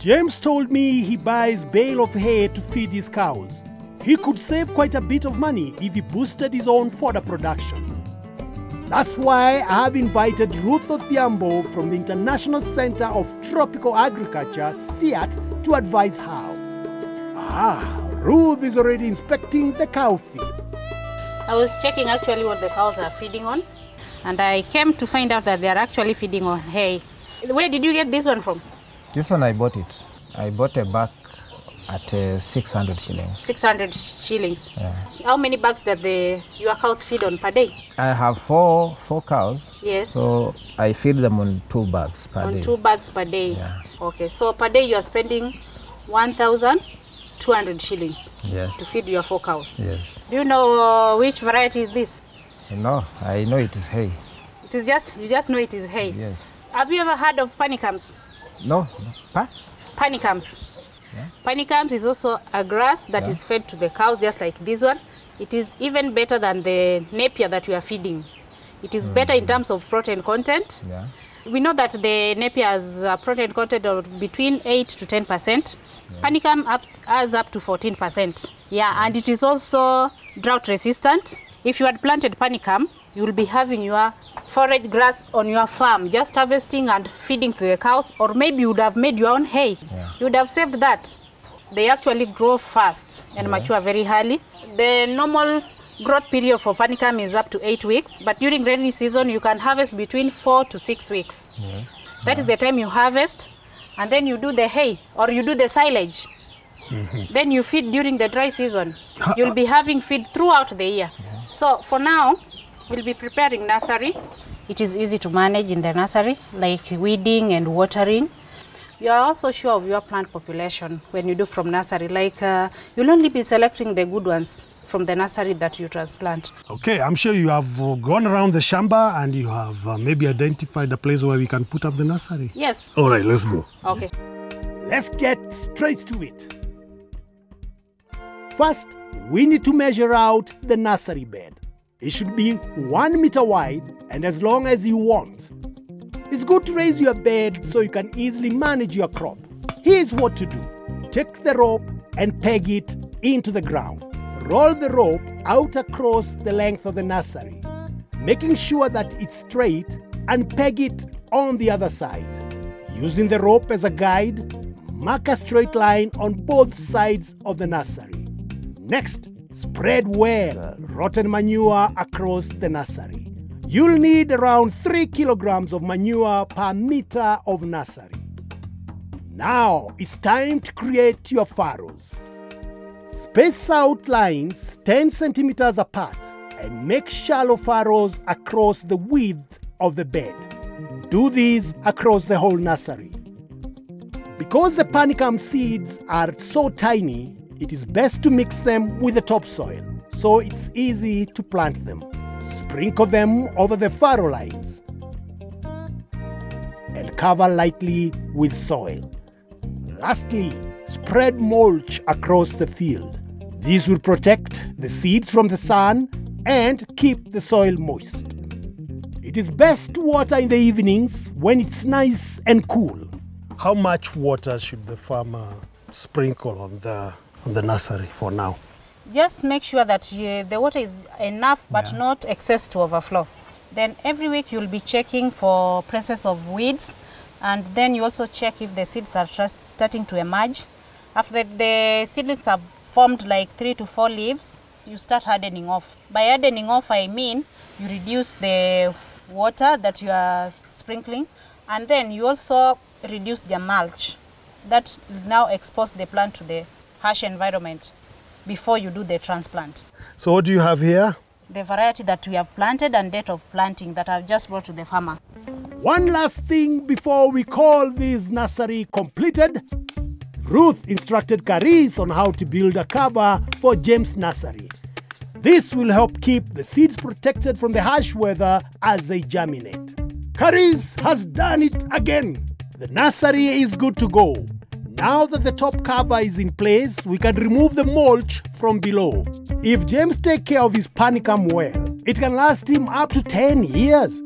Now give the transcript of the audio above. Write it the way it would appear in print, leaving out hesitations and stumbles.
James told me he buys bale of hay to feed his cows. He could save quite a bit of money if he boosted his own fodder production. That's why I have invited Ruth Othiambo from the International Center of Tropical Agriculture, CIAT, to advise how. Ruth is already inspecting the cow feed. I was checking actually what the cows are feeding on, and I came to find out that they are actually feeding on hay. Where did you get this one from? This one I bought it. I bought a bag at 600 shillings. 600 shillings? Yeah. How many bags that your cows feed on per day? I have four cows. Yes. So I feed them on 2 bags per day. On 2 bags per day? Yeah. Okay, so per day you are spending 1,200 shillings. Yes. To feed your 4 cows? Yes. Do you know which variety is this? No, I know it is hay. It is you just know it is hay? Yes. Have you ever heard of panicums? No. Panicums. Yeah. Panicums is also a grass that is fed to the cows, just like this one. It is even better than the napier that you are feeding. It is better in terms of protein content. Yeah. We know that the napier has a protein content of between 8 to 10%. Yeah. Panicum has up to 14%. Yeah, and it is also drought resistant. If you had planted panicum, you will be having your forage grass on your farm, just harvesting and feeding to the cows, or maybe you would have made your own hay. Yeah. You would have saved that. They actually grow fast and mature very early. The normal growth period for panicum is up to 8 weeks, but during rainy season you can harvest between 4 to 6 weeks. Yes. That is the time you harvest, and then you do the hay or you do the silage. Then you feed during the dry season. You'll be having feed throughout the year. Yeah. So for now, we'll be preparing nursery. It is easy to manage in the nursery, like weeding and watering. You are also sure of your plant population when you do from nursery. Like you'll only be selecting the good ones from the nursery that you transplant. Okay, I'm sure you have gone around the shamba and you have maybe identified a place where we can put up the nursery. Yes. All right, let's go. Okay. Let's get straight to it. First, we need to measure out the nursery bed. It should be 1 meter wide and as long as you want. It's good to raise your bed so you can easily manage your crop. Here's what to do. Take the rope and peg it into the ground. Roll the rope out across the length of the nursery, making sure that it's straight, and peg it on the other side. Using the rope as a guide, mark a straight line on both sides of the nursery. Next, spread well rotten manure across the nursery. You'll need around 3 kilograms of manure per meter of nursery. Now it's time to create your furrows. Space out lines 10 centimeters apart and make shallow furrows across the width of the bed. Do these across the whole nursery. Because the panicum seeds are so tiny, it is best to mix them with the topsoil, so it's easy to plant them. Sprinkle them over the furrow lines and cover lightly with soil. Lastly, spread mulch across the field. This will protect the seeds from the sun and keep the soil moist. It is best to water in the evenings when it's nice and cool. How much water should the farmer sprinkle on the nursery for now? Just make sure that the water is enough but not excess to overflow. Then every week you'll be checking for presence of weeds, and then you also check if the seeds are starting to emerge. After the seedlings have formed like 3 to 4 leaves, you start hardening off. By hardening off, I mean you reduce the water that you are sprinkling, and then you also reduce the mulch. That will now expose the plant to the harsh environment before you do the transplant. So what do you have here? The variety that we have planted and date of planting that I've just brought to the farmer. One last thing before we call this nursery completed. Ruth instructed Caris on how to build a cover for James' nursery. This will help keep the seeds protected from the harsh weather as they germinate. Caris has done it again. The nursery is good to go. Now that the top cover is in place, we can remove the mulch from below. If James takes care of his panicum well, it can last him up to 10 years.